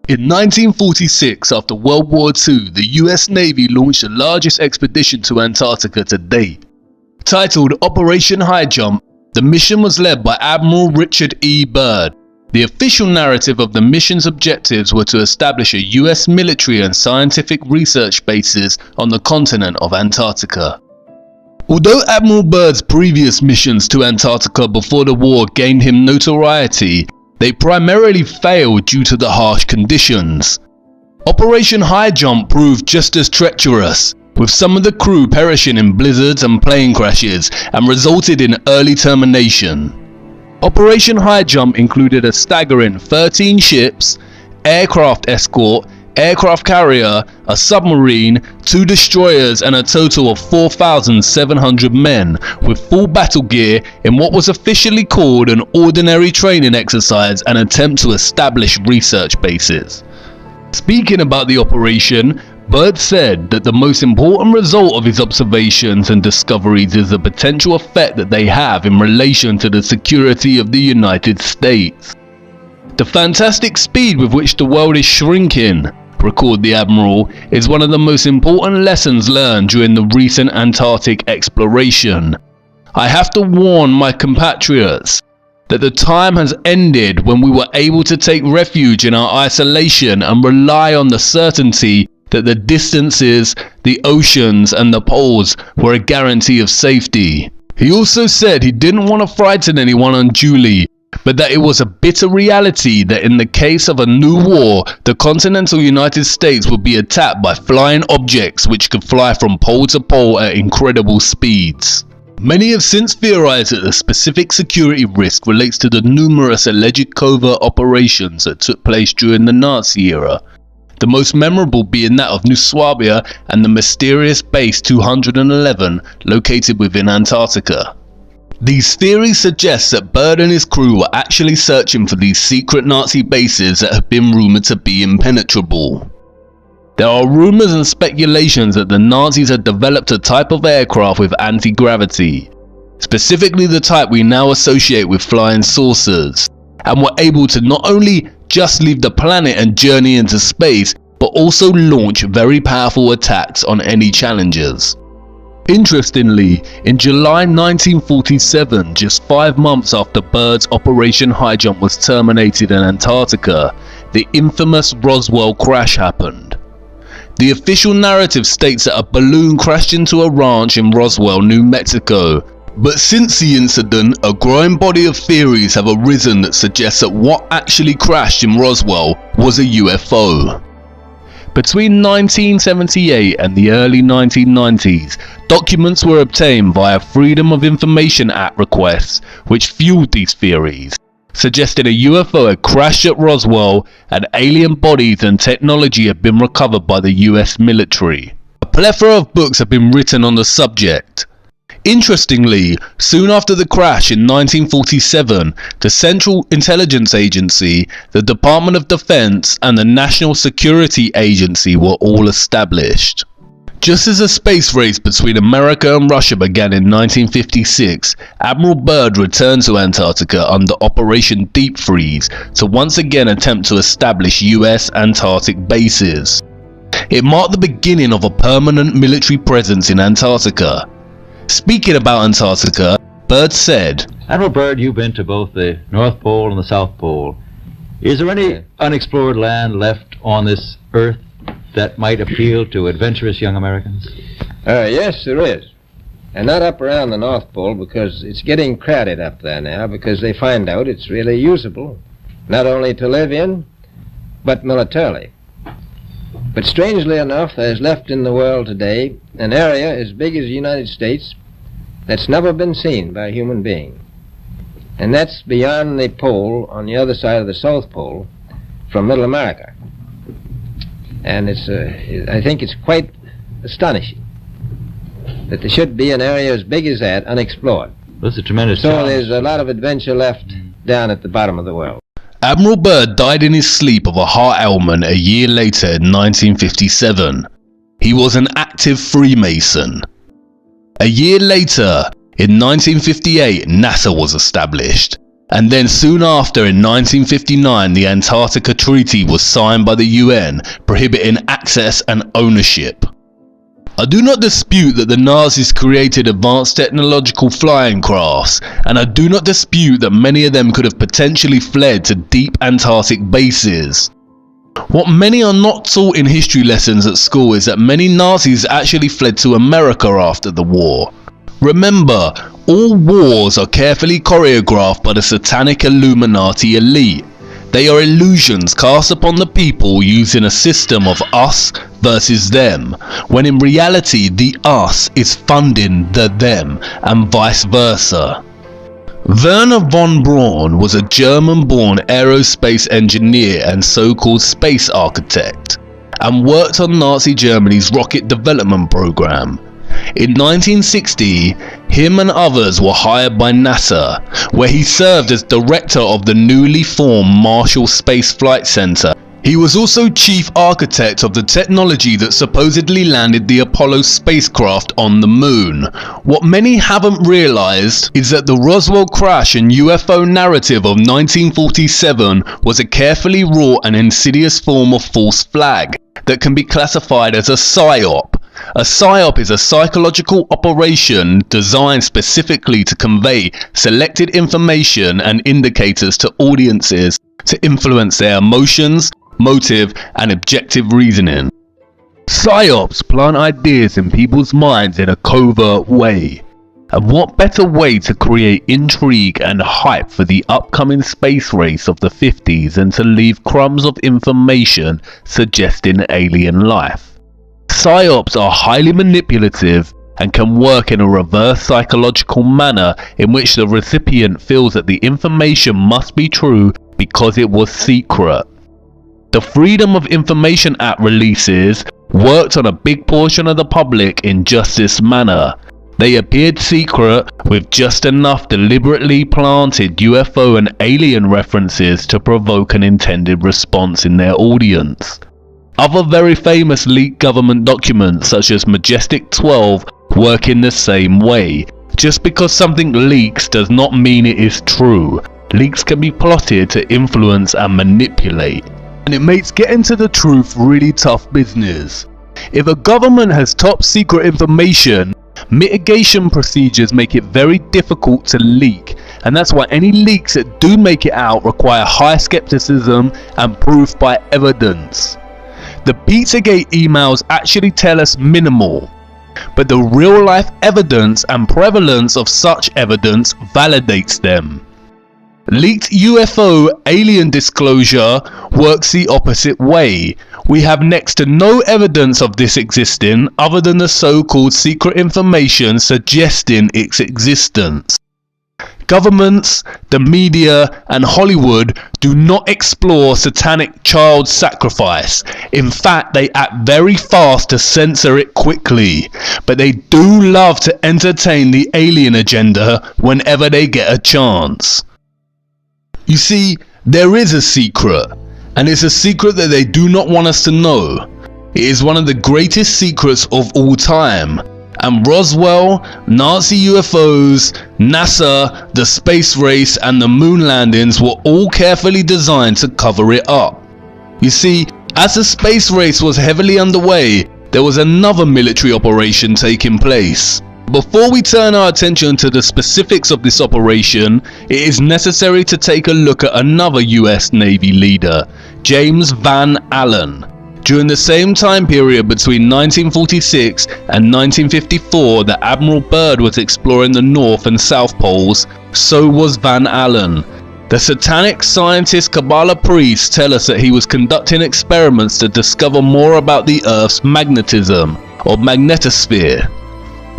In 1946, after World War II, the US Navy launched the largest expedition to Antarctica to date. Titled Operation High Jump, the mission was led by Admiral Richard E. Byrd. The official narrative of the mission's objectives were to establish a US military and scientific research bases on the continent of Antarctica. Although Admiral Byrd's previous missions to Antarctica before the war gained him notoriety, they primarily failed due to the harsh conditions. Operation High Jump proved just as treacherous, with some of the crew perishing in blizzards and plane crashes, and resulted in early termination. Operation High Jump included a staggering 13 ships, aircraft escort, aircraft carrier, a submarine, 2 destroyers and a total of 4,700 men with full battle gear in what was officially called an ordinary training exercise and attempt to establish research bases. Speaking about the operation, Byrd said that the most important result of his observations and discoveries is the potential effect that they have in relation to the security of the United States. The fantastic speed with which the world is shrinking, recorded the Admiral, is one of the most important lessons learned during the recent Antarctic exploration. I have to warn my compatriots that the time has ended when we were able to take refuge in our isolation and rely on the certainty that the distances, the oceans and the poles were a guarantee of safety. He also said he didn't want to frighten anyone unduly, but that it was a bitter reality that in the case of a new war, the continental United States would be attacked by flying objects which could fly from pole to pole at incredible speeds. Many have since theorized that the specific security risk relates to the numerous alleged covert operations that took place during the Nazi era, the most memorable being that of New Swabia and the mysterious Base 211 located within Antarctica. These theories suggest that Byrd and his crew were actually searching for these secret Nazi bases that have been rumoured to be impenetrable. There are rumours and speculations that the Nazis had developed a type of aircraft with anti-gravity, specifically the type we now associate with flying saucers, and were able to not only just leave the planet and journey into space, but also launch very powerful attacks on any challengers. Interestingly, in July 1947, just 5 months after Byrd's Operation High Jump was terminated in Antarctica, the infamous Roswell crash happened. The official narrative states that a balloon crashed into a ranch in Roswell, New Mexico, but since the incident, a growing body of theories have arisen that suggest that what actually crashed in Roswell was a UFO. Between 1978 and the early 1990s, documents were obtained via Freedom of Information Act requests which fueled these theories, suggesting a UFO had crashed at Roswell and alien bodies and technology had been recovered by the US military. A plethora of books have been written on the subject. Interestingly, soon after the crash in 1947, the Central Intelligence Agency, the Department of Defense and the National Security Agency were all established. Just as the space race between America and Russia began in 1956, Admiral Byrd returned to Antarctica under Operation Deep Freeze to once again attempt to establish US Antarctic bases. It marked the beginning of a permanent military presence in Antarctica. Speaking about Antarctica, Byrd said, Admiral Byrd, you've been to both the North Pole and the South Pole. Is there any unexplored land left on this Earth that might appeal to adventurous young Americans? Yes, there is. And not up around the North Pole, because it's getting crowded up there now, because they find out it's really usable, not only to live in, but militarily. But strangely enough, there's left in the world today an area as big as the United States that's never been seen by a human being. And that's beyond the pole, on the other side of the South Pole, from Middle America. And I think it's quite astonishing that there should be an area as big as that unexplored. That's a tremendous So challenge. there's a lot of adventure left down at the bottom of the world. Admiral Byrd died in his sleep of a heart ailment a year later in 1957. He was an active Freemason. A year later, in 1958, NASA was established, And then soon after, in 1959, the Antarctica Treaty was signed by the UN, prohibiting access and ownership. I do not dispute that the Nazis created advanced technological flying crafts, and I do not dispute that many of them could have potentially fled to deep Antarctic bases. What many are not taught in history lessons at school is that many Nazis actually fled to America after the war. Remember, all wars are carefully choreographed by the satanic Illuminati elite. They are illusions cast upon the people using a system of us versus them, when in reality the us is funding the them, and vice versa. Werner von Braun was a German-born aerospace engineer and so-called space architect, and worked on Nazi Germany's rocket development program. In 1960, him and others were hired by NASA, where he served as director of the newly formed Marshall Space Flight Center. He was also chief architect of the technology that supposedly landed the Apollo spacecraft on the moon. What many haven't realized is that the Roswell crash and UFO narrative of 1947 was a carefully wrought and insidious form of false flag that can be classified as a psyop. A psyop is a psychological operation designed specifically to convey selected information and indicators to audiences to influence their emotions, motive, and objective reasoning. Psyops plant ideas in people's minds in a covert way. And what better way to create intrigue and hype for the upcoming space race of the 50s than to leave crumbs of information suggesting alien life? Psyops are highly manipulative and can work in a reverse psychological manner in which the recipient feels that the information must be true because it was secret. The Freedom of Information Act releases worked on a big portion of the public in just this manner. They appeared secret with just enough deliberately planted UFO and alien references to provoke an intended response in their audience. Other very famous leaked government documents such as Majestic 12 work in the same way. Just because something leaks does not mean it is true. Leaks can be plotted to influence and manipulate. And it makes getting to the truth really tough business. If a government has top secret information, mitigation procedures make it very difficult to leak, and that's why any leaks that do make it out require high skepticism and proof by evidence. The Pizzagate emails actually tell us minimal, but the real life evidence and prevalence of such evidence validates them. Leaked UFO alien disclosure works the opposite way. We have next to no evidence of this existing other than the so-called secret information suggesting its existence. Governments, the media, and Hollywood do not explore satanic child sacrifice. In fact, they act very fast to censor it quickly. But they do love to entertain the alien agenda whenever they get a chance. You see, there is a secret, and it's a secret that they do not want us to know. It is one of the greatest secrets of all time. And Roswell, Nazi UFOs, NASA, the space race, and the moon landings were all carefully designed to cover it up. You see, as the space race was heavily underway, there was another military operation taking place. Before we turn our attention to the specifics of this operation, it is necessary to take a look at another US Navy leader, James Van Allen. During the same time period between 1946 and 1954 that Admiral Byrd was exploring the North and South Poles, so was Van Allen. The satanic scientist Kabbalah priests tell us that he was conducting experiments to discover more about the Earth's magnetism, or magnetosphere.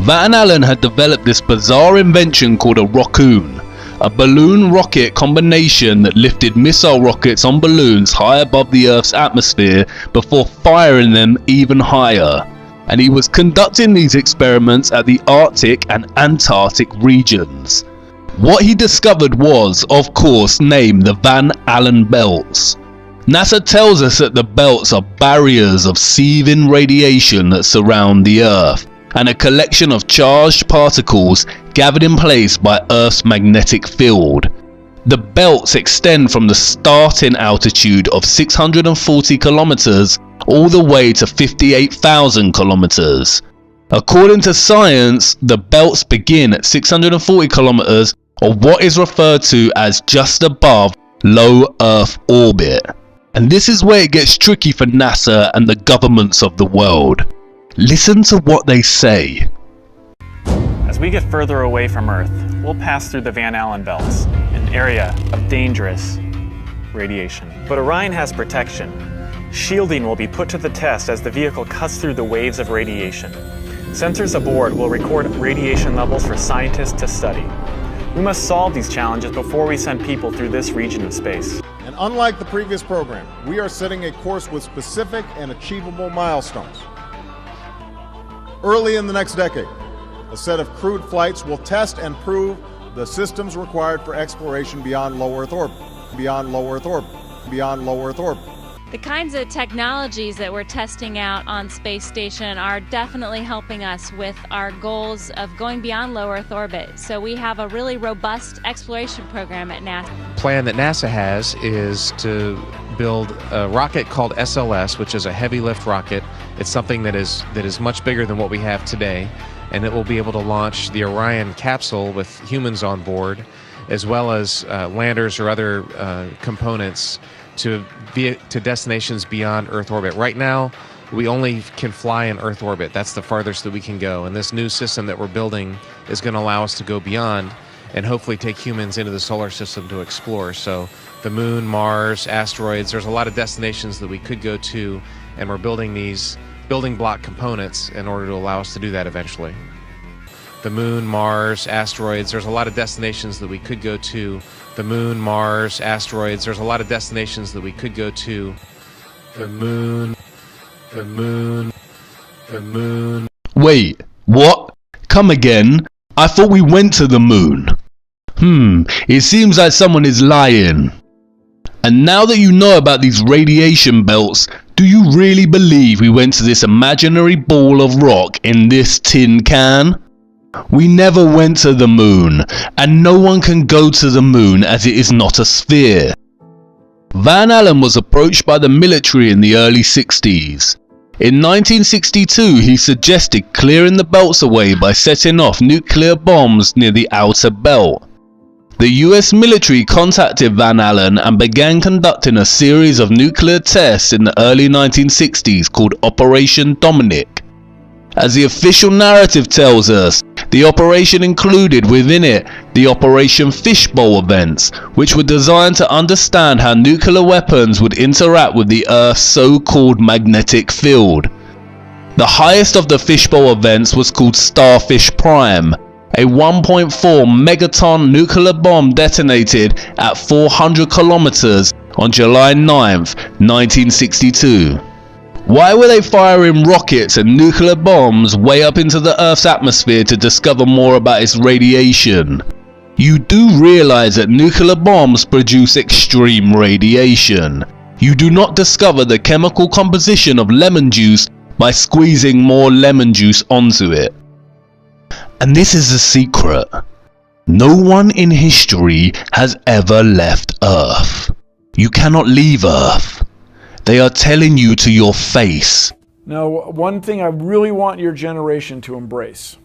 Van Allen had developed this bizarre invention called a rockoon, a balloon rocket combination that lifted missile rockets on balloons high above the Earth's atmosphere before firing them even higher. And he was conducting these experiments at the Arctic and Antarctic regions. What he discovered was, of course, named the Van Allen belts. NASA tells us that the belts are barriers of seething radiation that surround the Earth, and a collection of charged particles gathered in place by Earth's magnetic field. The belts extend from the starting altitude of 640 kilometers all the way to 58,000 kilometers. According to science, the belts begin at 640 kilometers, or what is referred to as just above low Earth orbit. And this is where it gets tricky for NASA and the governments of the world. Listen to what they say. As we get further away from Earth, we'll pass through the Van Allen belts, an area of dangerous radiation. But Orion has protection. Shielding will be put to the test as the vehicle cuts through the waves of radiation. Sensors aboard will record radiation levels for scientists to study. We must solve these challenges before we send people through this region of space. And unlike the previous program, we are setting a course with specific and achievable milestones. Early in the next decade, a set of crewed flights will test and prove the systems required for exploration beyond low Earth orbit, beyond low Earth orbit, beyond low Earth orbit. The kinds of technologies that we're testing out on Space Station are definitely helping us with our goals of going beyond low Earth orbit. So we have a really robust exploration program at NASA. The plan that NASA has is to build a rocket called SLS, which is a heavy lift rocket. It's something that is much bigger than what we have today, and it will be able to launch the Orion capsule with humans on board, as well as landers or other components to destinations beyond Earth orbit. Right now, we only can fly in Earth orbit. That's the farthest that we can go. And this new system that we're building is going to allow us to go beyond and hopefully take humans into the solar system to explore. So the moon, Mars, asteroids, there's a lot of destinations that we could go to, and we're building these building block components in order to allow us to do that eventually. The moon, Mars, asteroids, there's a lot of destinations that we could go to. The moon, Mars, asteroids, there's a lot of destinations that we could go to. The moon, the moon, the moon. Wait, what? Come again? I thought we went to the moon. It seems like someone is lying. And now that you know about these radiation belts, do you really believe we went to this imaginary ball of rock in this tin can? We never went to the moon, and no one can go to the moon as it is not a sphere. Van Allen was approached by the military in the early 60s. In 1962, he suggested clearing the belts away by setting off nuclear bombs near the outer belt. The US military contacted Van Allen and began conducting a series of nuclear tests in the early 1960s called Operation Dominic. As the official narrative tells us, the operation included within it the Operation Fishbowl events, which were designed to understand how nuclear weapons would interact with the Earth's so-called magnetic field. The highest of the Fishbowl events was called Starfish Prime, a 1.4 megaton nuclear bomb detonated at 400 kilometers on July 9th, 1962. Why were they firing rockets and nuclear bombs way up into the Earth's atmosphere to discover more about its radiation? You do realize that nuclear bombs produce extreme radiation. You do not discover the chemical composition of lemon juice by squeezing more lemon juice onto it. And this is the secret. No one in history has ever left Earth. You cannot leave Earth. They are telling you to your face. Now, one thing I really want your generation to embrace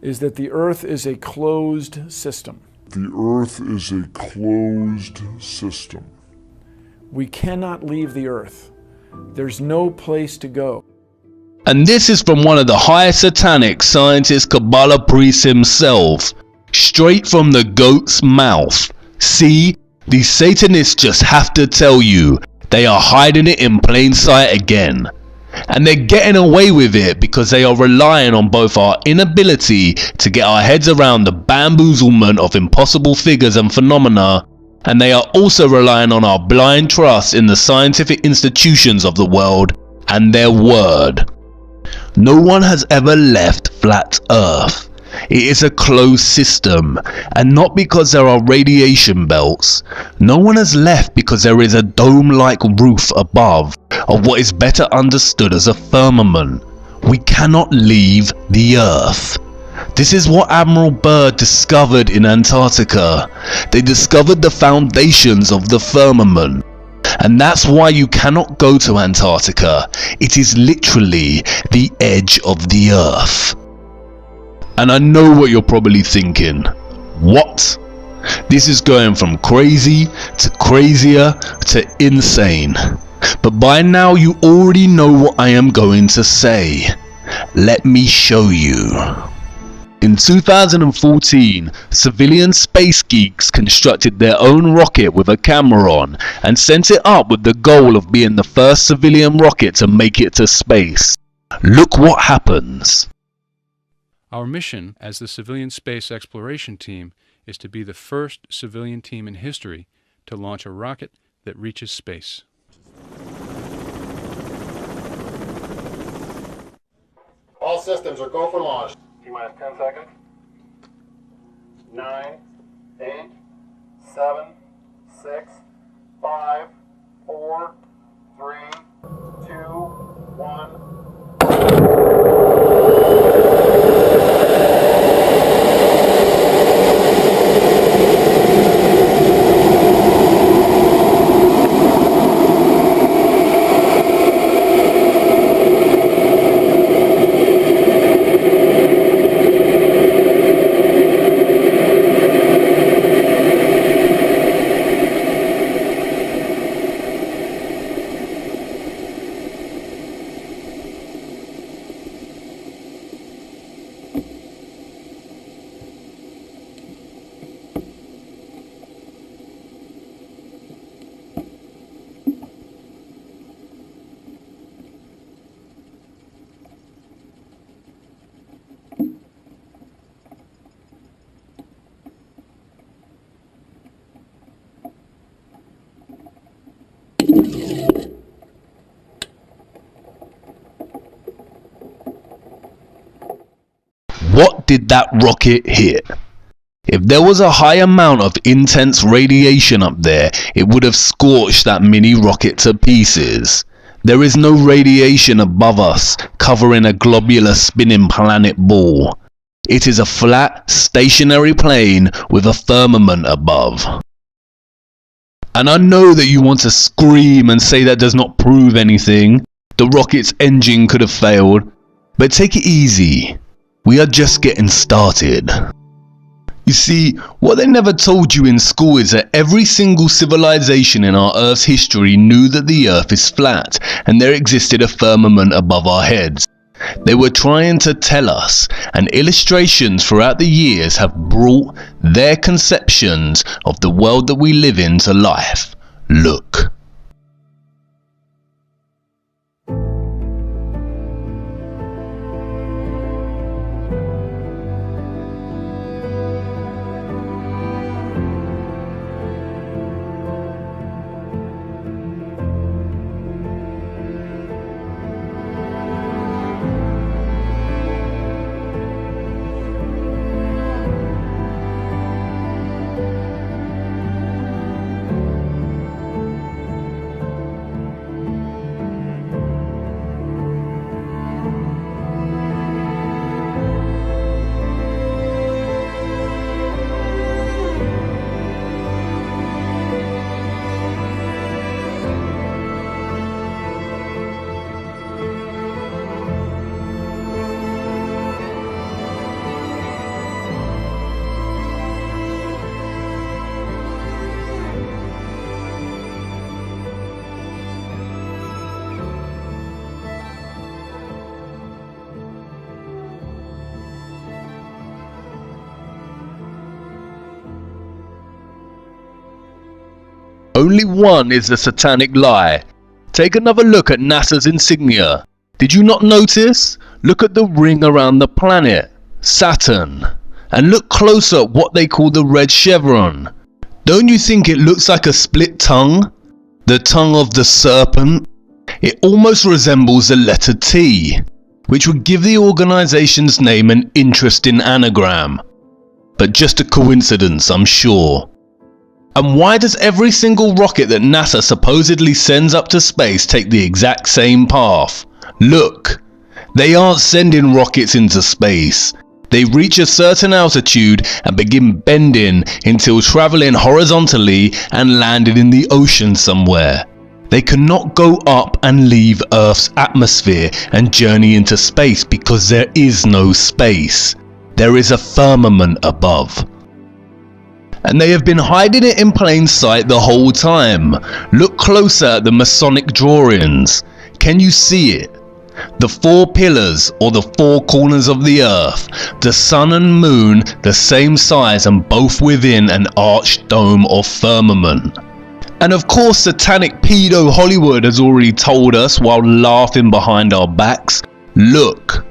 is that the Earth is a closed system. The Earth is a closed system. We cannot leave the Earth. There's no place to go. And this is from one of the highest satanic scientist Kabbalah priests himself, straight from the goat's mouth. See, these Satanists just have to tell you, they are hiding it in plain sight again. And they're getting away with it because they are relying on both our inability to get our heads around the bamboozlement of impossible figures and phenomena, and they are also relying on our blind trust in the scientific institutions of the world and their word. No one has ever left flat Earth. It is a closed system, and not because there are radiation belts. No one has left because there is a dome-like roof above, of what is better understood as a firmament. We cannot leave the Earth. This is what Admiral Byrd discovered in Antarctica. They discovered the foundations of the firmament. And that's why you cannot go to Antarctica. It is literally the edge of the earth. And I know what you're probably thinking. What? This is going from crazy to crazier to insane. But by now you already know what I am going to say. Let me show you. In 2014, civilian space geeks constructed their own rocket with a camera on and sent it up with the goal of being the first civilian rocket to make it to space. Look what happens. Our mission as the Civilian Space Exploration Team is to be the first civilian team in history to launch a rocket that reaches space. All systems are go for launch. T-minus 10 seconds. 9, 8, 7, 6, 5, 4, 3, 2, 1. What did that rocket hit? If there was a high amount of intense radiation up there, it would have scorched that mini rocket to pieces. There is no radiation above us, covering a globular spinning planet ball. It is a flat, stationary plane with a firmament above. And I know that you want to scream and say that does not prove anything. The rocket's engine could have failed. But take it easy. We are just getting started. You see, what they never told you in school is that every single civilization in our Earth's history knew that the Earth is flat and there existed a firmament above our heads. They were trying to tell us, and illustrations throughout the years have brought their conceptions of the world that we live in to life. Look. Only one is the satanic lie. Take another look at NASA's insignia. Did you not notice? Look at the ring around the planet, Saturn. And look closer at what they call the red chevron. Don't you think it looks like a split tongue? The tongue of the serpent? It almost resembles the letter T, which would give the organization's name an interesting anagram. But just a coincidence, I'm sure. And why does every single rocket that NASA supposedly sends up to space take the exact same path? Look, they aren't sending rockets into space. They reach a certain altitude and begin bending until traveling horizontally and landed in the ocean somewhere. They cannot go up and leave Earth's atmosphere and journey into space because there is no space. There is a firmament above. And they have been hiding it in plain sight the whole time. Look closer at the Masonic drawings. Can you see it? The 4 pillars, or the 4 corners of the earth, the sun and moon the same size and both within an arched dome or firmament. And of course satanic pedo Hollywood has already told us while laughing behind our backs, look.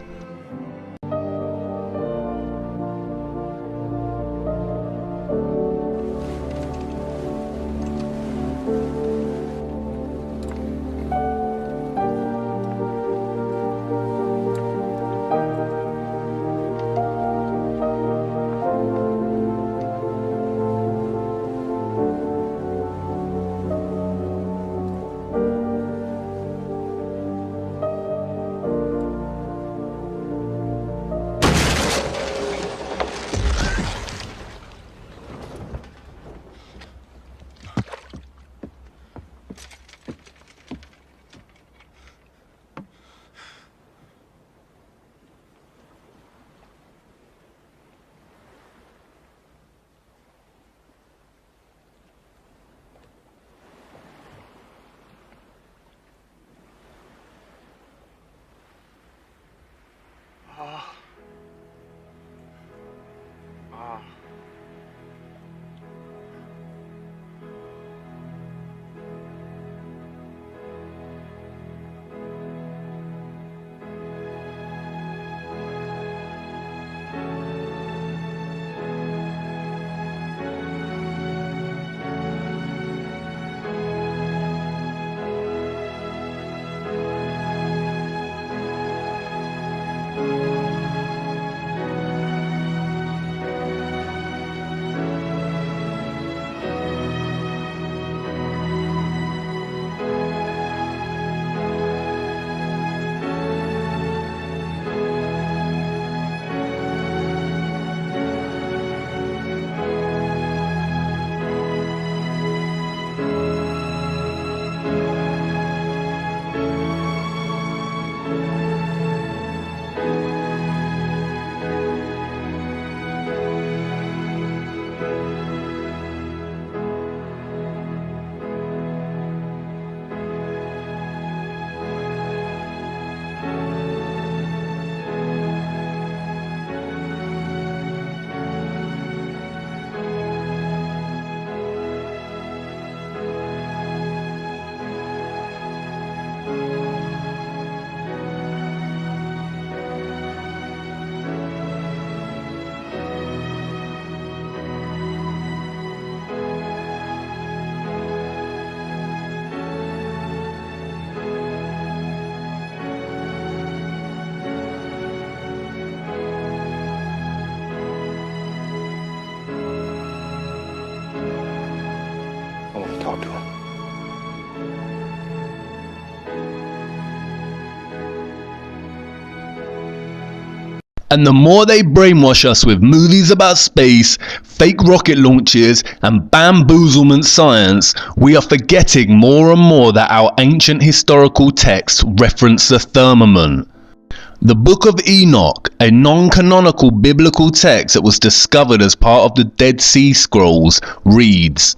Talk to him. And the more they brainwash us with movies about space, fake rocket launches and bamboozlement science, we are forgetting more and more that our ancient historical texts reference the firmament. The Book of Enoch, a non-canonical biblical text that was discovered as part of the Dead Sea Scrolls, reads,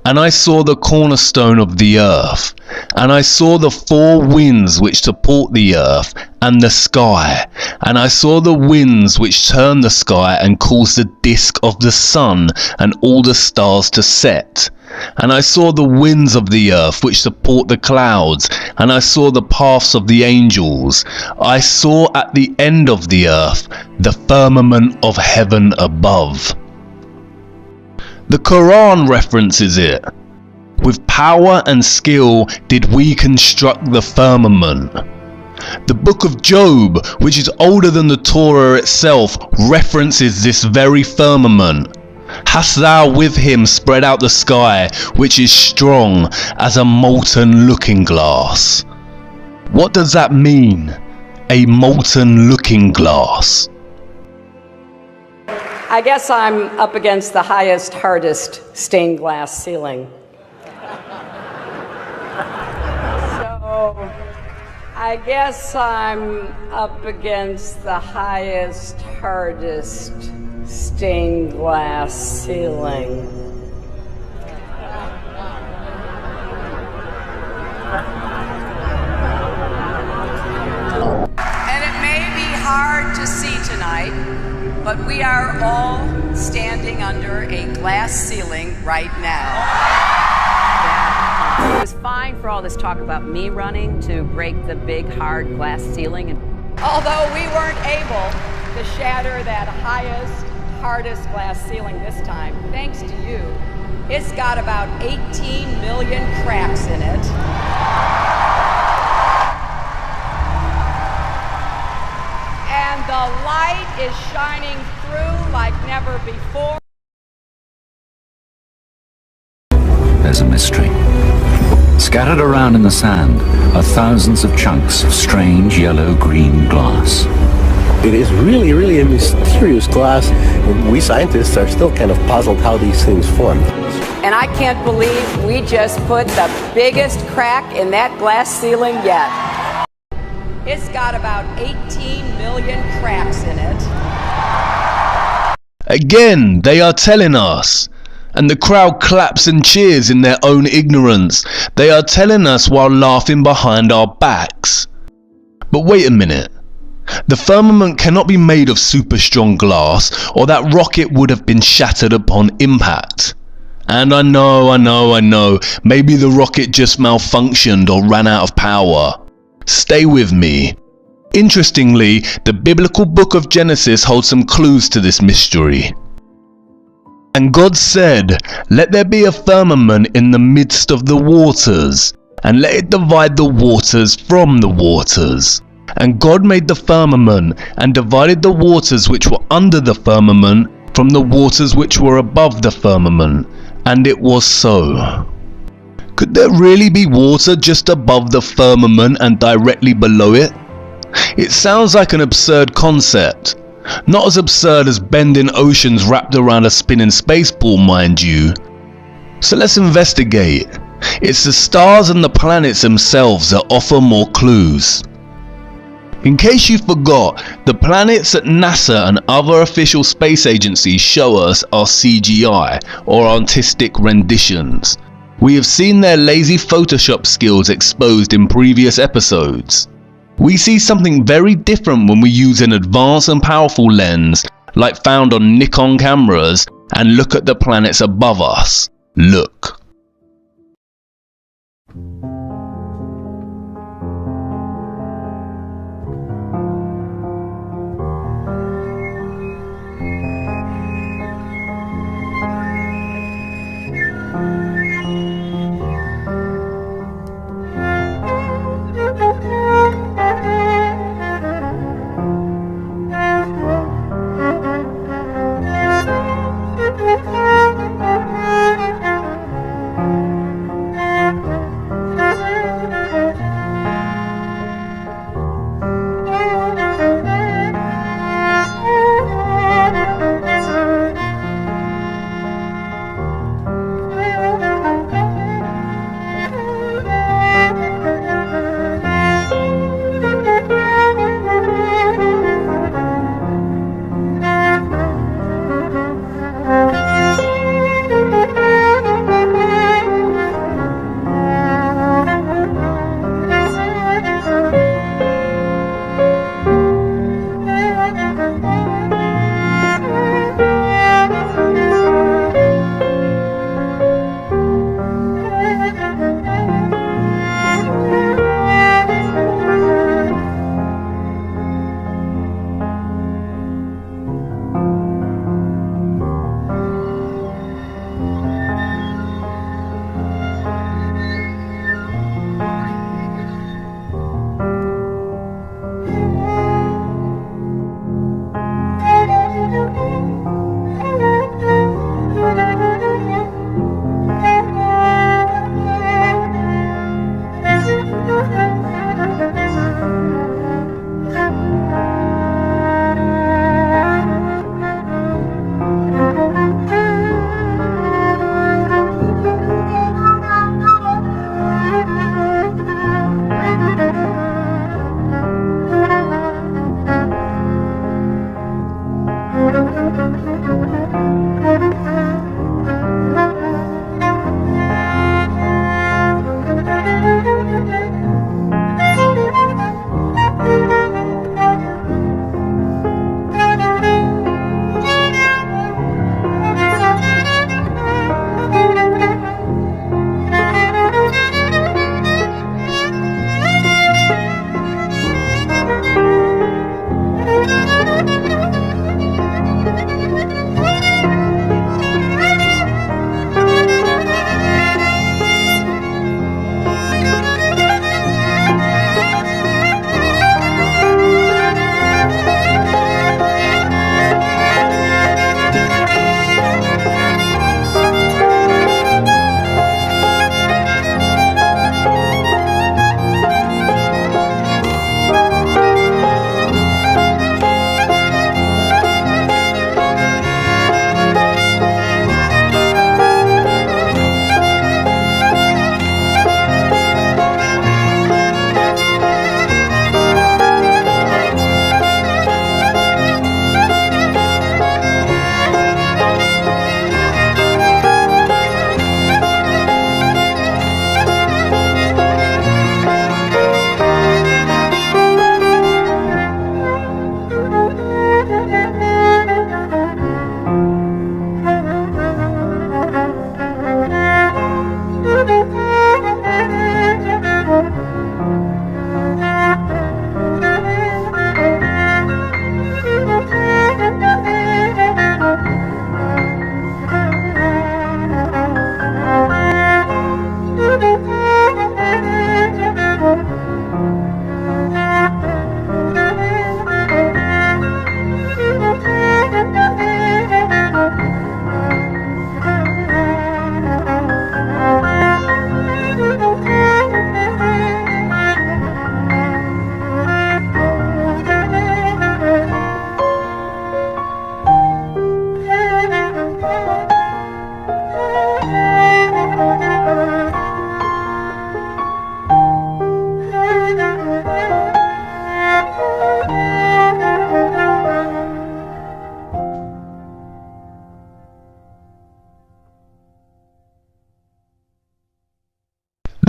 "And I saw the cornerstone of the earth, and I saw the 4 winds which support the earth, and the sky, and I saw the winds which turn the sky and cause the disk of the sun and all the stars to set. And I saw the winds of the earth which support the clouds, and I saw the paths of the angels. I saw at the end of the earth the firmament of heaven above." The Quran references it. "With power and skill did we construct the firmament." The Book of Job, which is older than the Torah itself, references this very firmament. "Hast thou with him spread out the sky, which is strong as a molten looking glass?" What does that mean? A molten looking glass? I guess I'm up against the highest, hardest stained glass ceiling. So I guess I'm up against the highest, hardest stained glass ceiling. And it may be hard to see tonight, but we are all standing under a glass ceiling right now. It was fine for all this talk about me running to break the big, hard glass ceiling. Although we weren't able to shatter that highest, hardest glass ceiling this time, thanks to you, it's got about 18 million cracks in it. And the light is shining through like never before. There's a mystery. Scattered around in the sand are thousands of chunks of strange yellow-green glass. It is really, really a mysterious glass. We scientists are still kind of puzzled how these things form. And I can't believe we just put the biggest crack in that glass ceiling yet. It's got about 18 million cracks in it. Again, they are telling us. And the crowd claps and cheers in their own ignorance. They are telling us while laughing behind our backs. But wait a minute. The firmament cannot be made of super strong glass, or that rocket would have been shattered upon impact. And I know, maybe the rocket just malfunctioned or ran out of power. Stay with me. Interestingly, the biblical book of Genesis holds some clues to this mystery. And God said, "Let there be a firmament in the midst of the waters, and let it divide the waters from the waters. And God made the firmament, and divided the waters which were under the firmament from the waters which were above the firmament. And it was so." Could there really be water just above the firmament and directly below it? It sounds like an absurd concept. Not as absurd as bending oceans wrapped around a spinning space ball, mind you. So let's investigate. It's the stars and the planets themselves that offer more clues. In case you forgot, the planets that NASA and other official space agencies show us are CGI, or artistic renditions. We have seen their lazy Photoshop skills exposed in previous episodes. We see something very different when we use an advanced and powerful lens, like found on Nikon cameras, and look at the planets above us. Look.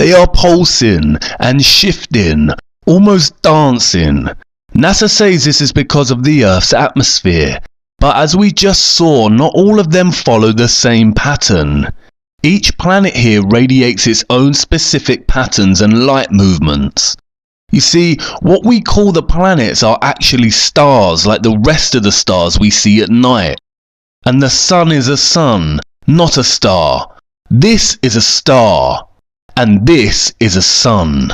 They are pulsing and shifting, almost dancing. NASA says this is because of the Earth's atmosphere, but as we just saw, not all of them follow the same pattern. Each planet here radiates its own specific patterns and light movements. You see, what we call the planets are actually stars like the rest of the stars we see at night. And the sun is a sun, not a star. This is a star, and this is a sun.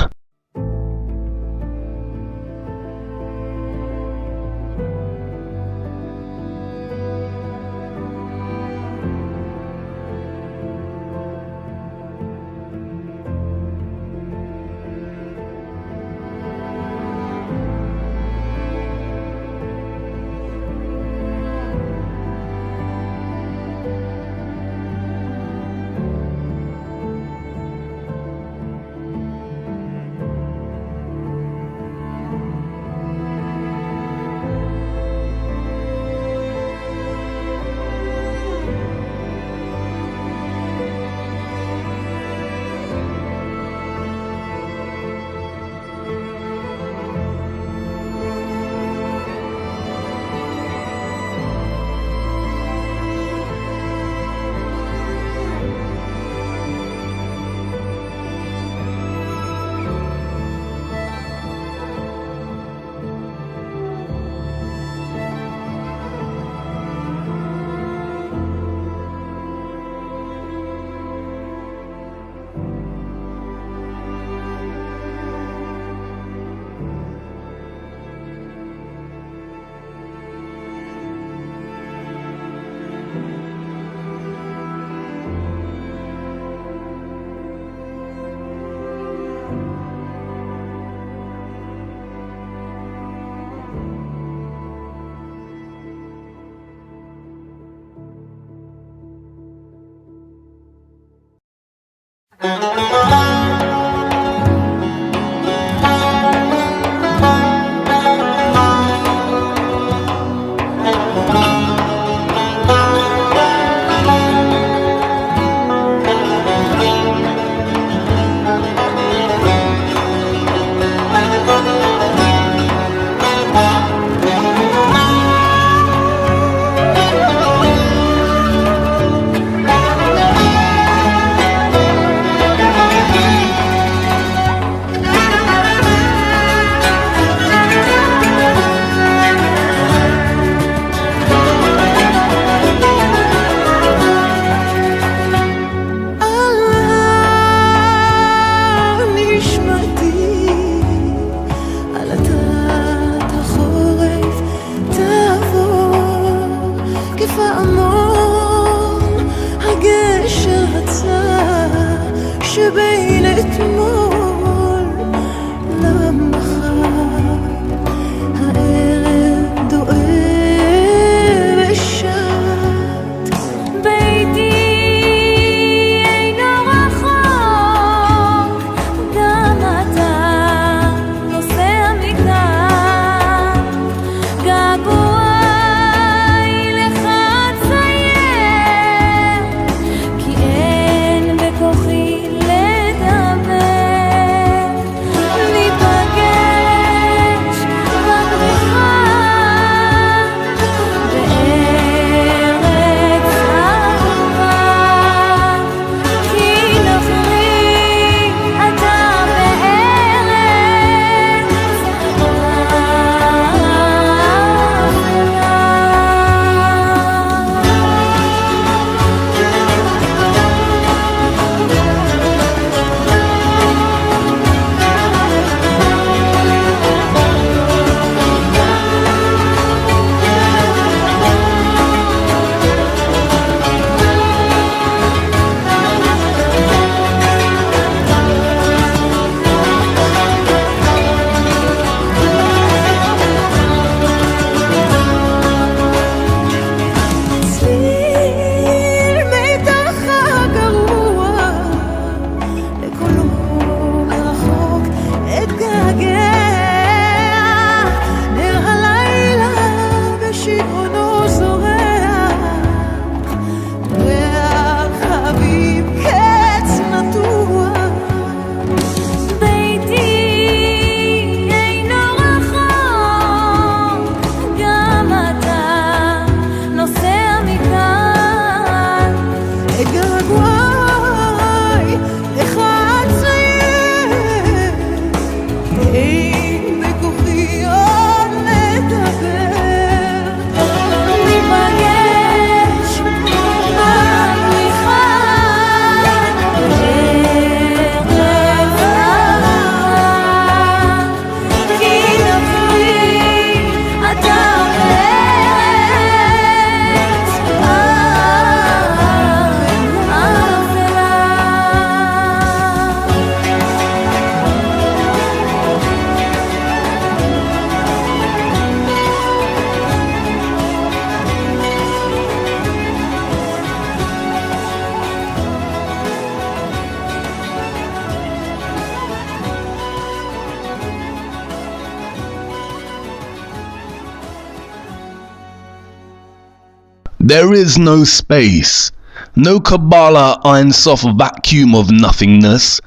There is no space, no Kabbalah Ein Sof vacuum of nothingness.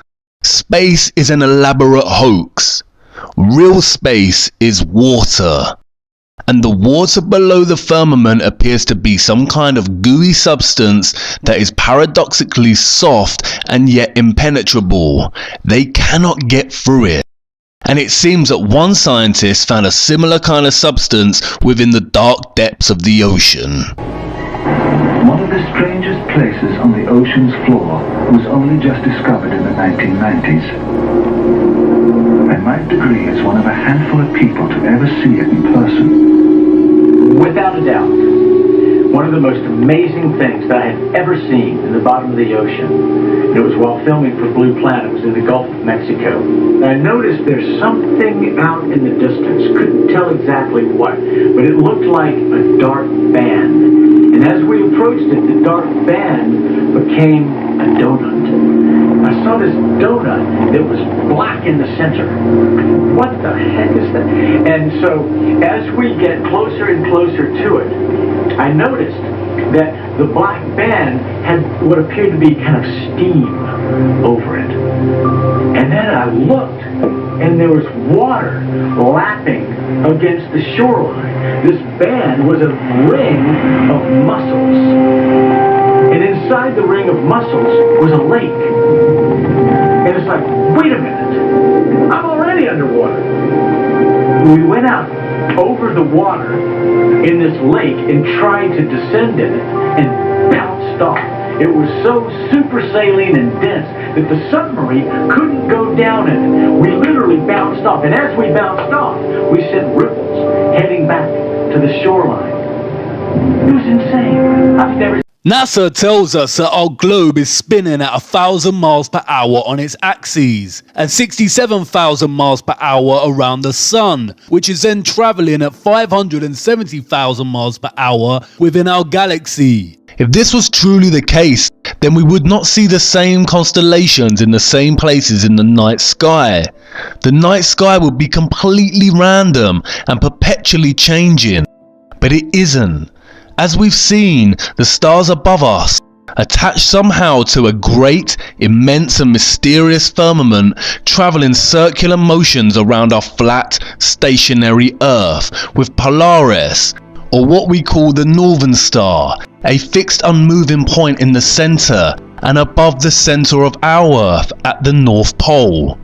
Space is an elaborate hoax. Real space is water. And the water below the firmament appears to be some kind of gooey substance that is paradoxically soft and yet impenetrable. They cannot get through it. And it seems that one scientist found a similar kind of substance within the dark depths of the ocean. One of the strangest places on the ocean's floor was only just discovered in the 1990s. I might agree as one of a handful of people to ever see it in person. Without a doubt, one of the most amazing things that I had ever seen in the bottom of the ocean. It was while filming for Blue Planet. It was in the Gulf of Mexico. And I noticed there's something out in the distance. Couldn't tell exactly what, but it looked like a dark band. And as we approached it, the dark band became a donut. I saw this donut that was black in the center. What the heck is that? And so as we get closer and closer to it, I noticed that the black band had what appeared to be kind of steam over it. And then I looked, and there was water lapping against the shoreline. This band was a ring of mussels. And inside the ring of mussels was a lake. And it's like, wait a minute, I'm already underwater. We went out over the water in this lake and tried to descend in it and bounced off. It was so super saline and dense that the submarine couldn't go down in it. We literally bounced off, and as we bounced off, we sent ripples heading back to the shoreline. It was insane. I've never... NASA tells us that our globe is spinning at 1,000 miles per hour on its axis and 67,000 miles per hour around the sun, which is then traveling at 570,000 miles per hour within our galaxy. If this was truly the case, then we would not see the same constellations in the same places in the night sky. The night sky would be completely random and perpetually changing. But it isn't. As we've seen, the stars above us, attached somehow to a great, immense and mysterious firmament, travel in circular motions around our flat, stationary Earth, with Polaris, or what we call the Northern Star, a fixed unmoving point in the center and above the center of our Earth at the North Pole.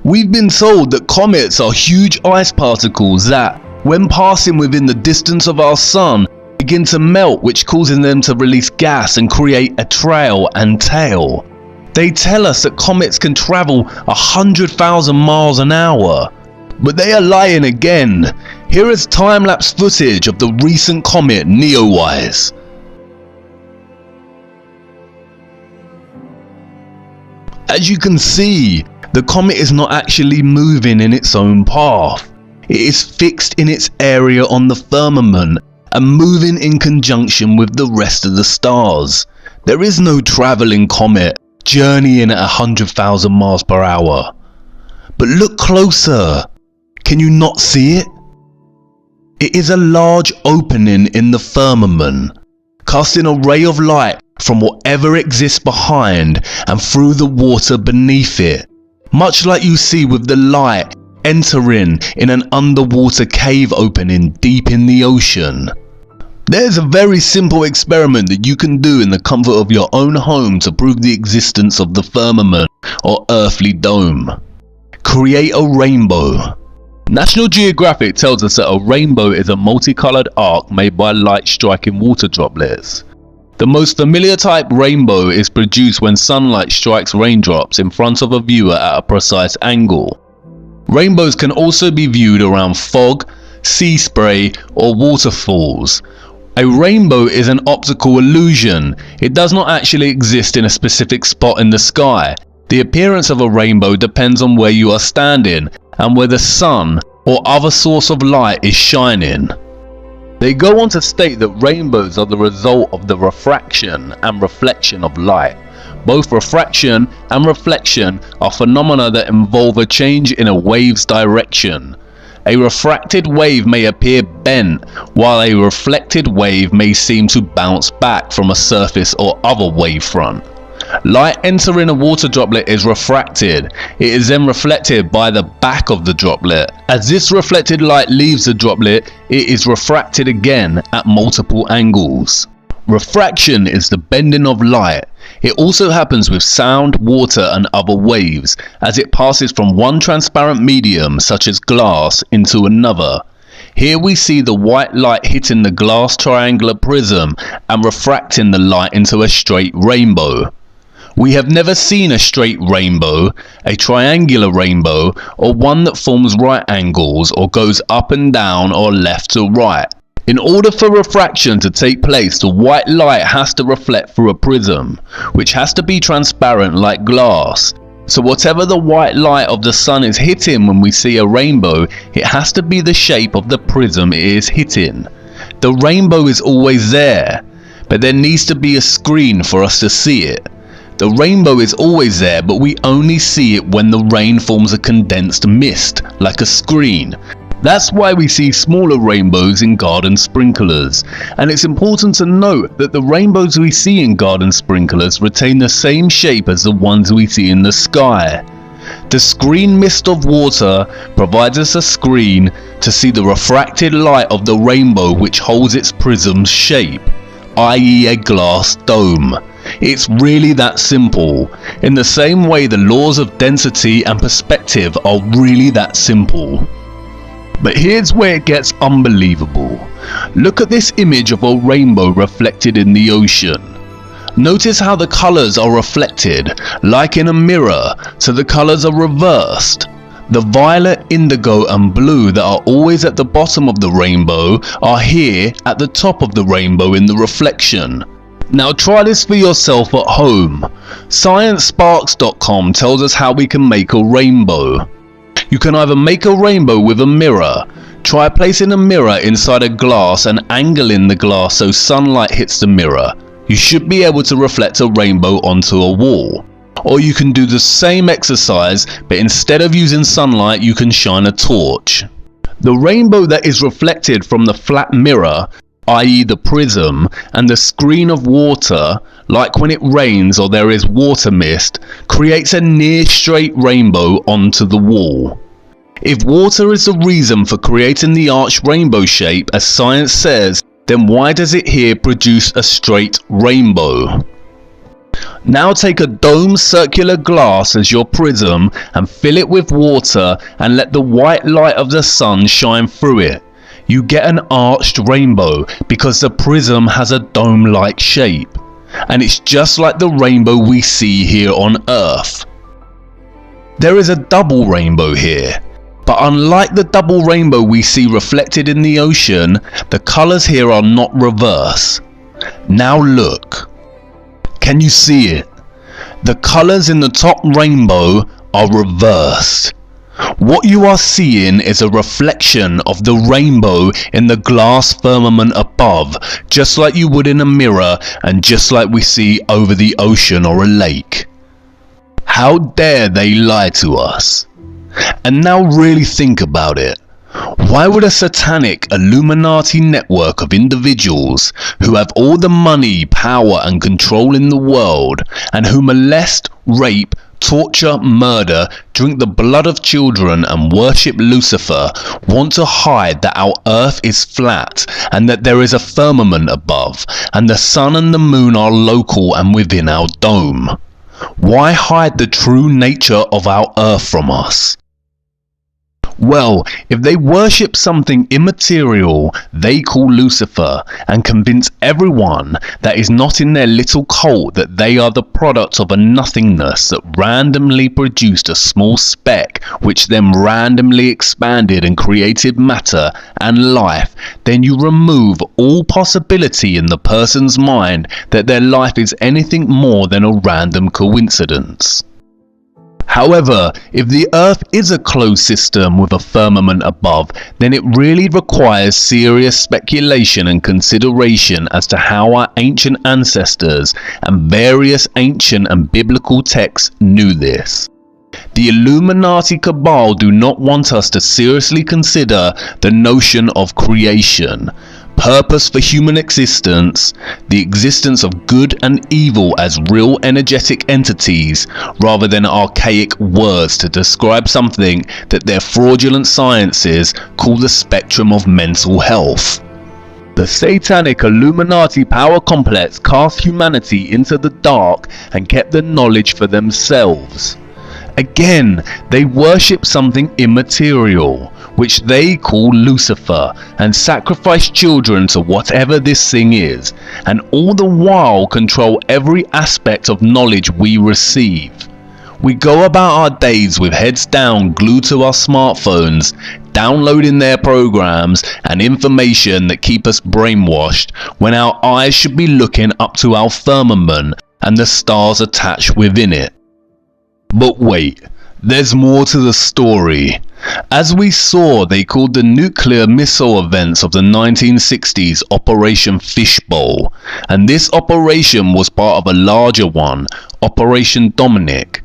We've been told that comets are huge ice particles that, when passing within the distance of our sun, begin to melt, which causes them to release gas and create a trail and tail. They tell us that comets can travel 100,000 miles an hour. But they are lying again. Here is time-lapse footage of the recent comet Neowise. As you can see, the comet is not actually moving in its own path. It is fixed in its area on the firmament and moving in conjunction with the rest of the stars. There is no travelling comet journeying at 100,000 miles per hour. But look closer. Can you not see it? It is a large opening in the firmament, casting a ray of light from whatever exists behind and through the water beneath it, much like you see with the light entering in an underwater cave opening deep in the ocean. There's a very simple experiment that you can do in the comfort of your own home to prove the existence of the firmament or earthly dome. Create a rainbow. National Geographic tells us that a rainbow is a multicolored arc made by light striking water droplets. The most familiar type rainbow is produced when sunlight strikes raindrops in front of a viewer at a precise angle. Rainbows can also be viewed around fog, sea spray, or waterfalls. A rainbow is an optical illusion. It does not actually exist in a specific spot in the sky. The appearance of a rainbow depends on where you are standing and where the sun or other source of light is shining. They go on to state that rainbows are the result of the refraction and reflection of light. Both refraction and reflection are phenomena that involve a change in a wave's direction. A refracted wave may appear bent, while a reflected wave may seem to bounce back from a surface or other wavefront. Light entering a water droplet is refracted. It is then reflected by the back of the droplet. As this reflected light leaves the droplet, it is refracted again at multiple angles. Refraction is the bending of light. It also happens with sound, water and other waves, as it passes from one transparent medium, such as glass, into another. Here we see the white light hitting the glass triangular prism and refracting the light into a straight rainbow. We have never seen a straight rainbow, a triangular rainbow, or one that forms right angles or goes up and down or left to right. In order for refraction to take place, the white light has to reflect through a prism, which has to be transparent like glass. So whatever the white light of the sun is hitting when we see a rainbow, it has to be the shape of the prism it is hitting. The rainbow is always there, but there needs to be a screen for us to see it. The rainbow is always there, but we only see it when the rain forms a condensed mist, like a screen. That's why we see smaller rainbows in garden sprinklers. And it's important to note that the rainbows we see in garden sprinklers retain the same shape as the ones we see in the sky. The screen mist of water provides us a screen to see the refracted light of the rainbow, which holds its prism's shape, i.e. a glass dome. It's really that simple. In the same way, the laws of density and perspective are really that simple. But here's where it gets unbelievable. Look at this image of a rainbow reflected in the ocean. Notice how the colors are reflected, like in a mirror, so the colors are reversed. The violet, indigo and blue that are always at the bottom of the rainbow are here at the top of the rainbow in the reflection. Now try this for yourself at home. ScienceSparks.com tells us how we can make a rainbow. You can either make a rainbow with a mirror. Try placing a mirror inside a glass and angling the glass so sunlight hits the mirror. You should be able to reflect a rainbow onto a wall. Or you can do the same exercise, but instead of using sunlight, you can shine a torch. The rainbow that is reflected from the flat mirror, i.e. the prism, and the screen of water, like when it rains or there is water mist, creates a near straight rainbow onto the wall. If water is the reason for creating the arched rainbow shape, as science says, then why does it here produce a straight rainbow? Now take a dome circular glass as your prism and fill it with water and let the white light of the sun shine through it. You get an arched rainbow because the prism has a dome-like shape. And it's just like the rainbow we see here on Earth. There is a double rainbow here. But unlike the double rainbow we see reflected in the ocean, the colors here are not reverse. Now look. Can you see it? The colors in the top rainbow are reversed. What you are seeing is a reflection of the rainbow in the glass firmament above, just like you would in a mirror and just like we see over the ocean or a lake. How dare they lie to us? And now really think about it. Why would a satanic Illuminati network of individuals who have all the money, power and control in the world, and who molest, rape, torture, murder, drink the blood of children and worship Lucifer, want to hide that our earth is flat and that there is a firmament above, and the sun and the moon are local and within our dome? Why hide the true nature of our earth from us? Well, if they worship something immaterial they call Lucifer and convince everyone that is not in their little cult that they are the product of a nothingness that randomly produced a small speck which then randomly expanded and created matter and life, then you remove all possibility in the person's mind that their life is anything more than a random coincidence. However, if the Earth is a closed system with a firmament above, then it really requires serious speculation and consideration as to how our ancient ancestors and various ancient and biblical texts knew this. The The Illuminati cabal do not want us to seriously consider the notion of creation, purpose for human existence, the existence of good and evil as real energetic entities rather than archaic words to describe something that their fraudulent sciences call the spectrum of mental health. The satanic Illuminati power complex cast humanity into the dark and kept the knowledge for themselves. Again, they worship something immaterial, which they call Lucifer, and sacrifice children to whatever this thing is, and all the while control every aspect of knowledge we receive. We go about our days with heads down, glued to our smartphones, downloading their programs and information that keep us brainwashed, when our eyes should be looking up to our firmament and the stars attached within it. But wait, there's more to the story. As we saw, they called the nuclear missile events of the 1960s Operation Fishbowl, and this operation was part of a larger one, Operation Dominic.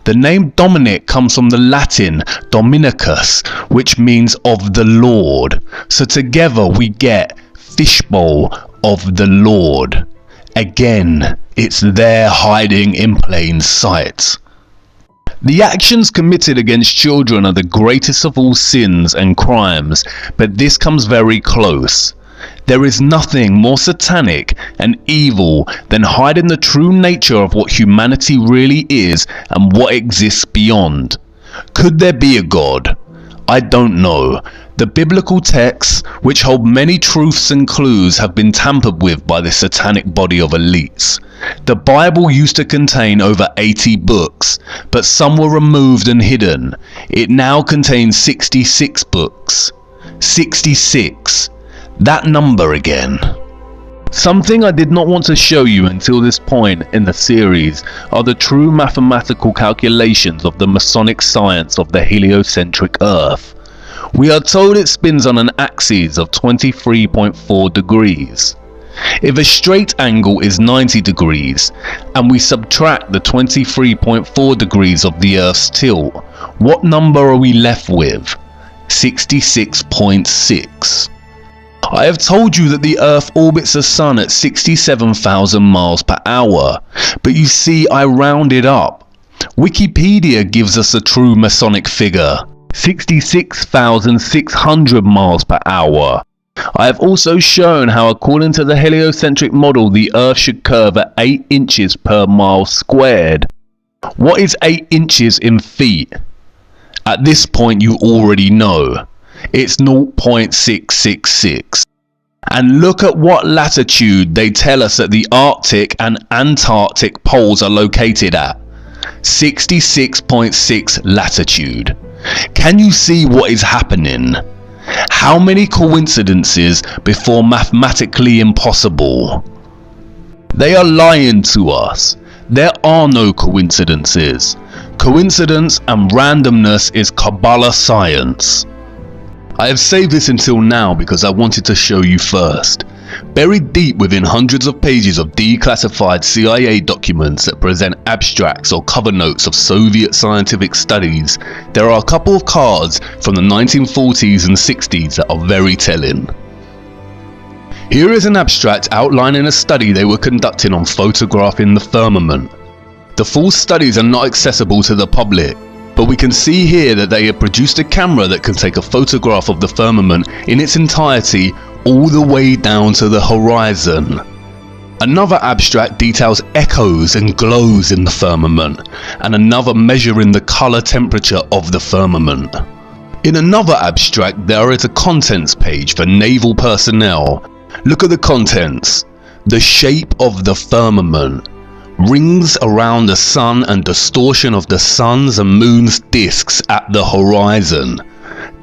The name Dominic comes from the Latin Dominicus, which means of the Lord. So together we get Fishbowl of the Lord. Again, it's there hiding in plain sight. The actions committed against children are the greatest of all sins and crimes, but this comes very close. There is nothing more satanic and evil than hiding the true nature of what humanity really is and what exists beyond. Could there be a God? I don't know. The biblical texts, which hold many truths and clues, have been tampered with by the satanic body of elites. The Bible used to contain over 80 books, but some were removed and hidden. It now contains 66 books. 66. That number again. Something I did not want to show you until this point in the series are the true mathematical calculations of the Masonic science of the heliocentric Earth. We are told it spins on an axis of 23.4 degrees. If a straight angle is 90 degrees and we subtract the 23.4 degrees of the Earth's tilt, what number are we left with? 66.6. I have told you that the Earth orbits the Sun at 67,000 miles per hour, but you see I rounded up. Wikipedia gives us a true Masonic figure, 66,600 miles per hour. I have also shown how according to the heliocentric model the Earth should curve at 8 inches per mile squared. What is 8 inches in feet? At this point you already know. It's 0.666. And look at what latitude they tell us that the Arctic and Antarctic poles are located at. 66.6 latitude. Can you see what is happening? How many coincidences before mathematically impossible? They are lying to us. There are no coincidences. Coincidence and randomness is Kabbalah science. I have saved this until now because I wanted to show you first. Buried deep within hundreds of pages of declassified CIA documents that present abstracts or cover notes of Soviet scientific studies, there are a couple of cards from the 1940s and 60s that are very telling. Here is an abstract outlining a study they were conducting on photographing the firmament. The full studies are not accessible to the public, but we can see here that they have produced a camera that can take a photograph of the firmament in its entirety all the way down to the horizon. Another abstract details echoes and glows in the firmament, and another measuring the color temperature of the firmament. In another abstract there is a contents page for naval personnel. Look at the contents. The shape of the firmament. Rings around the sun and distortion of the sun's and moon's disks at the horizon.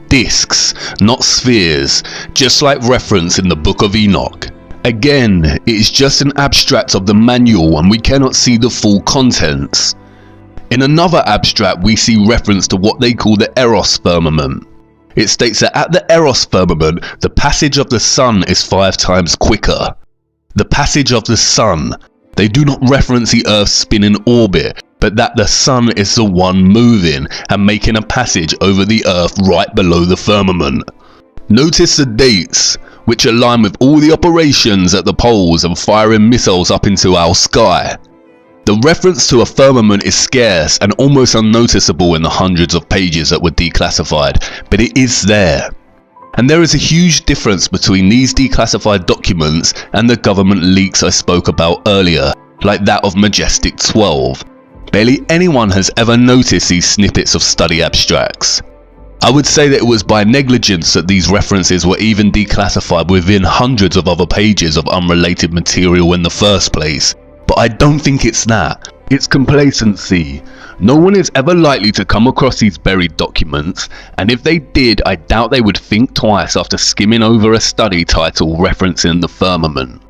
Disks, not spheres, just like reference in the Book of Enoch. Again, it is just an abstract of the manual and we cannot see the full contents. In another abstract we see reference to what they call the Eros firmament. It states that at the Eros firmament the passage of the sun is 5 times quicker. The passage of the sun. They do not reference the Earth's spin in orbit, but that the sun is the one moving and making a passage over the earth right below the firmament. Notice the dates, which align with all the operations at the poles and firing missiles up into our sky. The reference to a firmament is scarce and almost unnoticeable in the hundreds of pages that were declassified, but it is there. And there is a huge difference between these declassified documents and the government leaks I spoke about earlier, like that of Majestic 12. Barely anyone has ever noticed these snippets of study abstracts. I would say that it was by negligence that these references were even declassified within hundreds of other pages of unrelated material in the first place, but I don't think it's that. It's complacency. No one is ever likely to come across these buried documents, and if they did, I doubt they would think twice after skimming over a study title referencing the firmament.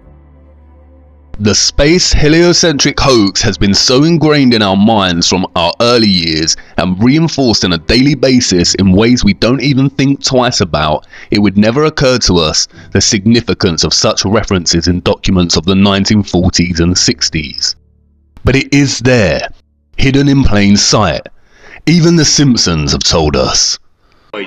The space heliocentric hoax has been so ingrained in our minds from our early years and reinforced on a daily basis in ways we don't even think twice about, it would never occur to us the significance of such references in documents of the 1940s and 60s. But it is there, hidden in plain sight. Even the Simpsons have told us.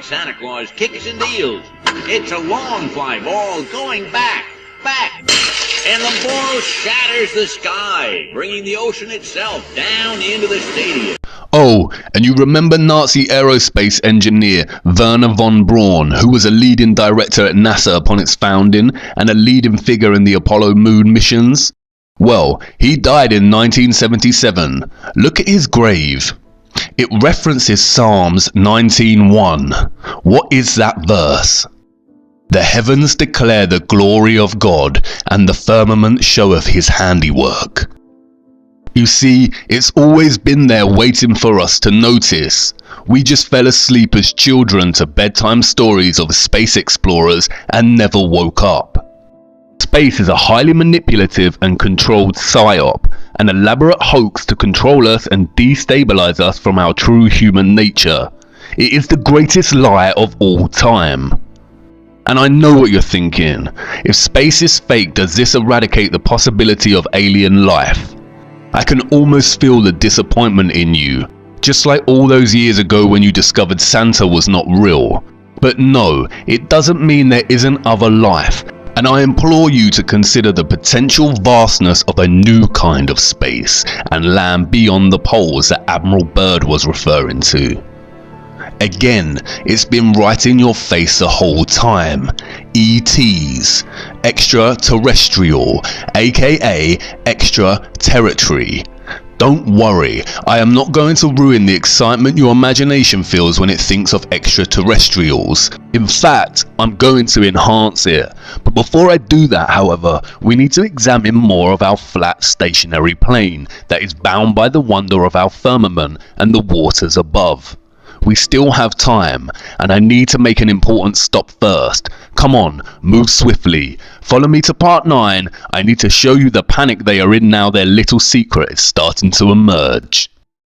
Santa Claus kicks and deals. It's a long fly ball going back. And the ball shatters the sky, bringing the ocean itself down into the stadium. Oh, and you remember Nazi aerospace engineer Werner von Braun, who was a leading director at NASA upon its founding and a leading figure in the Apollo moon missions? Well, he died in 1977. Look at his grave. It references Psalms 19:1. What is that verse? The heavens declare the glory of God, and the firmament showeth his handiwork. You see, it's always been there waiting for us to notice. We just fell asleep as children to bedtime stories of space explorers and never woke up. Space is a highly manipulative and controlled psyop, an elaborate hoax to control us and destabilize us from our true human nature. It is the greatest lie of all time. And I know what you're thinking. If space is fake, does this eradicate the possibility of alien life? I can almost feel the disappointment in you, just like all those years ago when you discovered Santa was not real. But no, it doesn't mean there isn't other life, and I implore you to consider the potential vastness of a new kind of space and land beyond the poles that Admiral Byrd was referring to. Again, it's been right in your face the whole time. ETs, extraterrestrial, aka extraterritory. Don't worry, I am not going to ruin the excitement your imagination feels when it thinks of extraterrestrials. In fact, I'm going to enhance it. But before I do that, however, we need to examine more of our flat stationary plane that is bound by the wonder of our firmament and the waters above. We still have time, and I need to make an important stop first. Come on, move swiftly. Follow me to part 9. I need to show you the panic they are in now their little secret is starting to emerge.